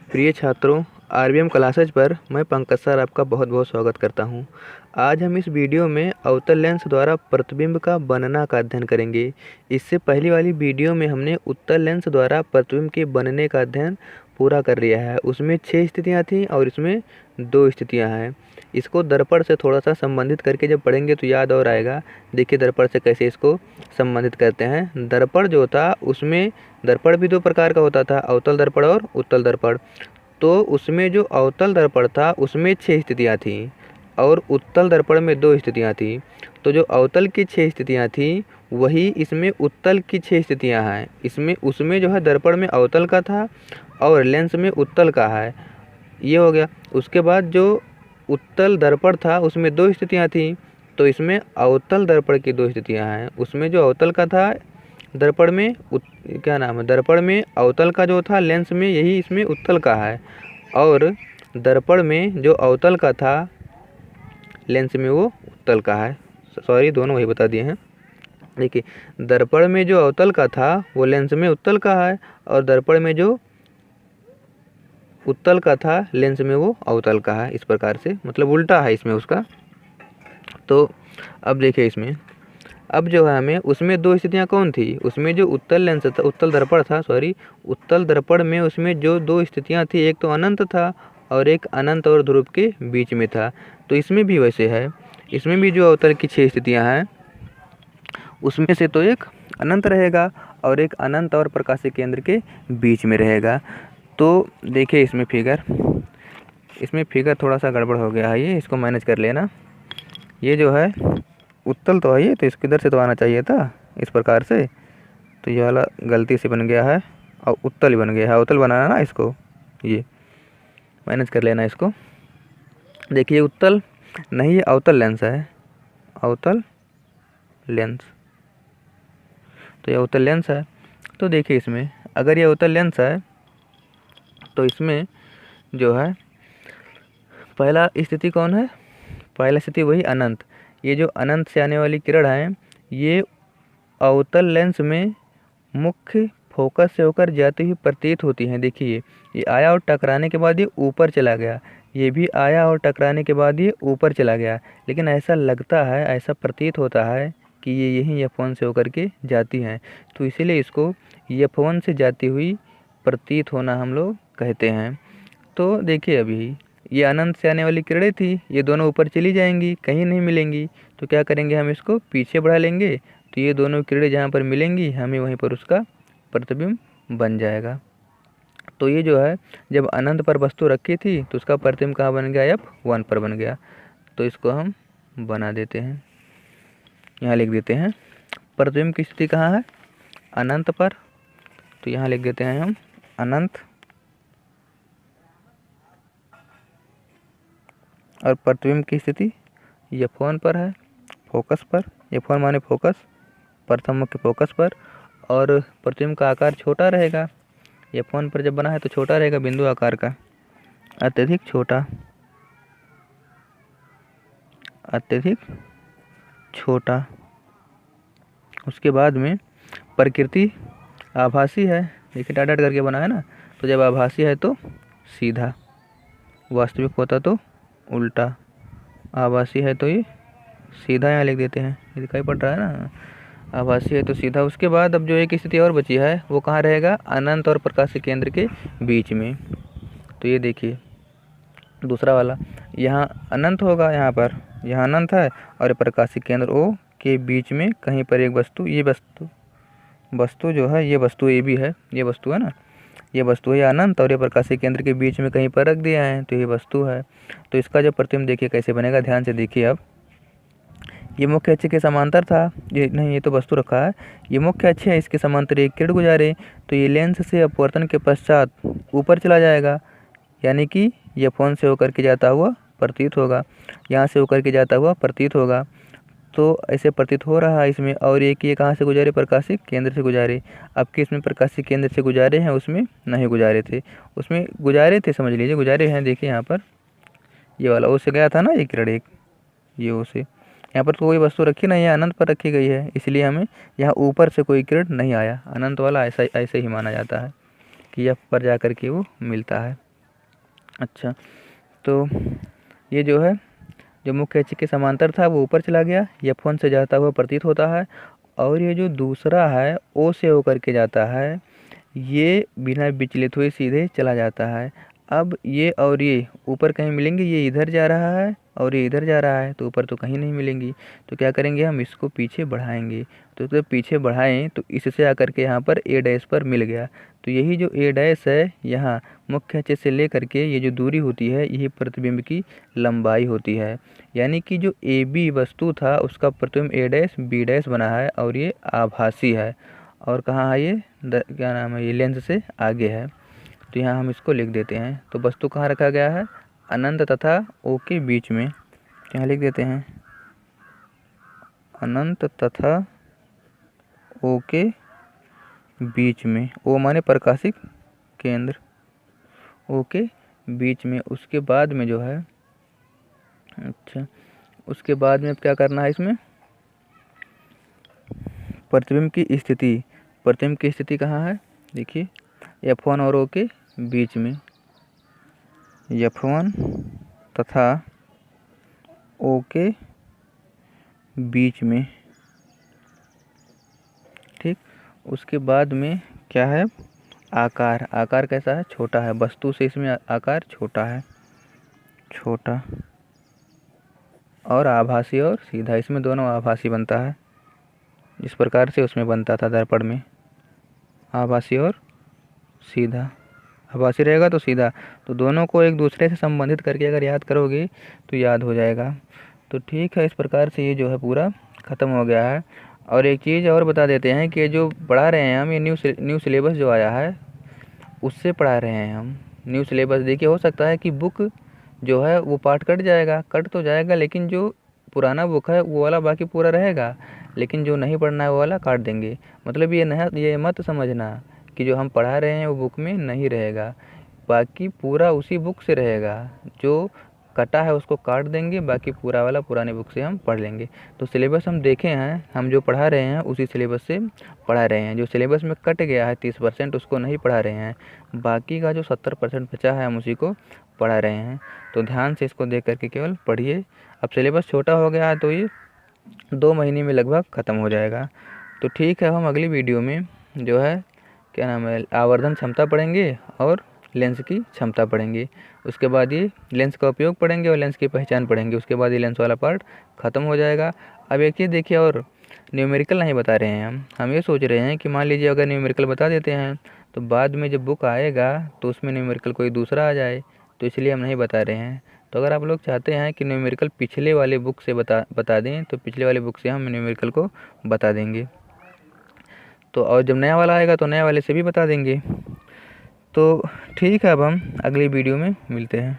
प्रिय छात्रों, RBM classes पर मैं पंकज सर आपका बहुत बहुत स्वागत करता हूं। आज हम इस वीडियो में अवतल लेंस द्वारा प्रतिबिंब का बनना का अध्ययन करेंगे। इससे पहली वाली वीडियो में हमने उत्तल लेंस द्वारा प्रतिबिंब के बनने का अध्ययन पूरा कर लिया है। उसमें 6 स्थितियां थीं और इसमें 2 स्थितियां हैं। इसको दर्पण से थोड़ा सा संबंधित करके जब पढ़ेंगे तो याद और आएगा। देखिए दर्पण से कैसे इसको संबंधित करते हैं। दर्पण जो था उसमें दर्पण भी 2 प्रकार का होता था, अवतल दर्पण और उत्तल दर्पण। तो उसमें जो अवतल दर्पण था उसमें 6 स्थितियाँ थीं और उत्तल दर्पण में 2 स्थितियाँ थीं। तो जो अवतल की 6 स्थितियाँ थीं वही इसमें उत्तल की 6 स्थितियाँ हैं। इसमें उसमें जो है दर्पण में अवतल का था और लेंस में उत्तल का है। ये हो गया। उसके बाद जो उत्तल दर्पण था उसमें 2 स्थितियाँ थीं, तो इसमें अवतल दर्पण की 2 स्थितियाँ हैं। उसमें जो अवतल का था दर्पण में क्या नाम है, दर्पण में अवतल का जो था लेंस में यही इसमें उत्तल का है, और दर्पण में जो अवतल का था लेंस में वो उत्तल का है। सॉरी, दोनों वही बता दिए हैं। देखिए, दर्पण में जो अवतल का था वो लेंस में उत्तल का है और दर्पण में जो उत्तल का था लेंस में वो अवतल का है। इस प्रकार से मतलब उल्टा है इसमें उसका। तो अब देखिए इसमें अब जो है हमें उसमें 2 स्थितियाँ कौन थी, उसमें जो उत्तल लेंस था, उत्तल दर्पण था, सॉरी उत्तल दर्पण में उसमें जो 2 स्थितियाँ थी, एक तो अनंत था और एक अनंत और ध्रुव के बीच में था। तो इसमें भी वैसे है। इसमें भी जो अवतल की 6 स्थितियाँ हैं उसमें से तो एक अनंत रहेगा और एक अनंत और प्रकाशीय केंद्र के बीच में रहेगा। तो देखिए इसमें फिगर थोड़ा सा गड़बड़ हो गया है, ये इसको मैनेज कर लेना। ये जो है उत्तल तो है, ये तो इसके इधर से तो आना चाहिए था इस प्रकार से, तो ये वाला गलती से बन गया है और उत्तल ही बन गया है। अवतल बनाना ना इसको, ये मैनेज कर लेना इसको। देखिए उत्तल नहीं, ये अवतल लेंस है, अवतल लेंस। तो ये अवतल लेंस है। तो देखिए इसमें अगर ये अवतल लेंस है तो इसमें जो है पहला स्थिति कौन है, पहला स्थिति वही अनंत। ये जो अनंत से आने वाली किरण है ये अवतल लेंस में मुख्य फोकस से होकर जाती हुई प्रतीत होती हैं। देखिए ये आया और टकराने के बाद ये ऊपर चला गया, ये भी आया और टकराने के बाद ये ऊपर चला गया, लेकिन ऐसा लगता है, ऐसा प्रतीत होता है कि ये यहीं F1 से होकर के जाती हैं। तो इसीलिए इसको F1 से जाती हुई प्रतीत होना हम लोग कहते हैं। तो देखिए अभी ये अनंत से आने वाली किरणें थी, ये दोनों ऊपर चली जाएंगी, कहीं नहीं मिलेंगी। तो क्या करेंगे, हम इसको पीछे बढ़ा लेंगे, तो ये दोनों किरणें जहाँ पर मिलेंगी हमें वहीं पर उसका प्रतिबिंब बन जाएगा। तो ये जो है जब अनंत पर वस्तु रखी थी तो उसका प्रतिबिंब कहाँ बन गया, F1 पर बन गया। तो इसको हम बना देते हैं, यहाँ लिख देते हैं प्रतिबिंब की स्थिति कहाँ है, अनंत पर। तो यहाँ लिख देते हैं हम अनंत, और प्रतिबिंब की स्थिति F1 पर है, फोकस पर। F1 माने फोकस, प्रथम मुख्य फोकस पर। और प्रतिबिंब का आकार छोटा रहेगा, F1 पर जब बना है तो छोटा रहेगा, बिंदु आकार का, अत्यधिक छोटा, अत्यधिक छोटा। उसके बाद में प्रकृति आभासी है, देखिए डॉट डॉट करके बना है ना, तो जब आभासी है तो सीधा, वास्तविक होता तो उल्टा। आभासी है तो ये सीधा, यहाँ लिख देते हैं, ये दिखाई पड़ रहा है ना, आभासी है तो सीधा। उसके बाद अब जो एक स्थिति और बची है वो कहाँ रहेगा, अनंत और प्रकाशीय केंद्र के बीच में। तो ये देखिए दूसरा वाला, यहाँ अनंत होगा, यहाँ पर यहाँ अनंत है और प्रकाशीय केंद्र O के बीच में कहीं पर एक वस्तु, ये वस्तु जो है, ये वस्तु ए भी है, ये वस्तु है ना, ये वस्तु है, अनंत और ये प्रकाशीय केंद्र के बीच में कहीं पर रख दिया है, तो ये वस्तु है। तो इसका जो प्रतिबिंब देखिए कैसे बनेगा, ध्यान से देखिए। अब ये मुख्य अक्ष के समांतर था, ये नहीं, ये तो वस्तु रखा है, ये मुख्य अक्ष है, इसके समांतर एक किरण गुजारे तो ये लेंस से अपवर्तन के पश्चात ऊपर चला जाएगा, यानी कि ये F1 से होकर के जाता हुआ प्रतीत होगा, यहाँ से होकर के जाता हुआ प्रतीत होगा। तो ऐसे प्रतीत हो रहा है इसमें। और एक ये कहाँ से गुजारे, प्रकाशिक केंद्र से गुजारे। अब के इसमें प्रकाशिक केंद्र से गुजारे हैं, उसमें नहीं गुजारे थे, उसमें गुजारे थे, समझ लीजिए गुजारे हैं। देखिए यहाँ पर ये वाला O से गया था ना एक किरण, एक ये O से, यहाँ पर तो कोई वस्तु रखी नहीं है, अनंत पर रखी गई है, इसलिए हमें यहाँ ऊपर से कोई किरण नहीं आया। अनंत वाला ऐसा ऐसे ही माना जाता है कि F पर जा कर के वो मिलता है। अच्छा, तो ये जो है जो मुख्य अक्ष के समांतर था वो ऊपर चला गया, F1 से जाता हुआ प्रतीत होता है। और ये जो दूसरा है O से होकर के जाता है, ये बिना विचलित हुए सीधे चला जाता है। अब ये और ये ऊपर कहीं मिलेंगे, ये इधर जा रहा है और ये इधर जा रहा है, तो ऊपर तो कहीं नहीं मिलेंगी। तो क्या करेंगे, हम इसको पीछे बढ़ाएंगे। तो जब पीछे बढ़ाएं तो इससे आकर के यहाँ पर A डैश पर मिल गया। तो यही जो A डैश है यहाँ मुख्य अक्ष से लेकर के ये जो दूरी होती है, यही प्रतिबिंब की लंबाई होती है। यानी कि जो AB वस्तु था उसका प्रतिबिंब A डैश B डैश बना है और ये आभासी है। और कहाँ है ये, क्या नाम है, ये लेंस से आगे है। तो यहाँ हम इसको लिख देते हैं। तो वस्तु कहाँ रखा गया है, अनंत तथा O के बीच में। तो यहाँ लिख देते हैं अनंत तथा O के बीच में। O माने प्रकाशिक केंद्र, O के बीच में। उसके बाद में जो है, अच्छा, उसके बाद में क्या करना है, इसमें प्रतिबिंब की स्थिति। प्रतिबिंब की स्थिति कहाँ है, देखिए F1 और O के बीच में, F1 तथा O के बीच में। ठीक, उसके बाद में क्या है, आकार। आकार कैसा है, छोटा है, वस्तु से इसमें आकार छोटा है, छोटा। और आभासी और सीधा, इसमें दोनों आभासी बनता है, जिस प्रकार से उसमें बनता था दर्पण में, आभासी और सीधा। आभासी रहेगा तो सीधा, तो दोनों को एक दूसरे से संबंधित करके अगर याद करोगे तो याद हो जाएगा। तो ठीक है, इस प्रकार से ये जो है पूरा ख़त्म हो गया है। और एक चीज़ और बता देते हैं कि जो पढ़ा रहे हैं हम, ये न्यू सिलेबस जो आया है उससे पढ़ा रहे हैं हम। न्यू सिलेबस देखिए, हो सकता है कि बुक जो है वो पार्ट कट जाएगा, कट तो जाएगा, लेकिन जो पुराना बुक है वो वाला बाकी पूरा रहेगा, लेकिन जो नहीं पढ़ना है वो वाला काट देंगे। मतलब ये मत समझना कि जो हम पढ़ा रहे हैं वो बुक में नहीं रहेगा, बाकी पूरा उसी बुक से रहेगा। जो कटा है उसको काट देंगे, बाकी पूरा वाला पुराने बुक से हम पढ़ लेंगे। तो सिलेबस हम देखे हैं, हम जो पढ़ा रहे हैं उसी सिलेबस से पढ़ा रहे हैं। जो सिलेबस में कट गया है 30% उसको नहीं पढ़ा रहे हैं, बाकी का जो 70% बचा है हम उसी को पढ़ा रहे हैं। तो ध्यान से इसको देख करके केवल पढ़िए। अब सिलेबस छोटा हो गया है तो ये 2 महीने में लगभग ख़त्म हो जाएगा। तो ठीक है, हम अगली वीडियो में जो है क्या नाम है, आवर्धन क्षमता पढ़ेंगे और लेंस की क्षमता पढ़ेंगे। उसके बाद ये लेंस का उपयोग पढ़ेंगे और लेंस की पहचान पढ़ेंगे। उसके बाद ये लेंस वाला पार्ट ख़त्म हो जाएगा। अब एक चीज़ देखिए, और न्यूमेरिकल नहीं बता रहे हैं हम ये सोच रहे हैं कि मान लीजिए अगर न्यूमेरिकल बता देते हैं तो बाद में जब बुक आएगा तो उसमें न्यूमेरिकल कोई दूसरा आ जाए, तो इसलिए हम नहीं बता रहे हैं। तो अगर आप लोग चाहते हैं कि न्यूमेरिकल पिछले वाले बुक से बता दें तो पिछले वाले बुक से हम न्यूमेरिकल को बता देंगे। तो और जब नया वाला आएगा तो नया वाले से भी बता देंगे। तो ठीक है, अब हम अगली वीडियो में मिलते हैं।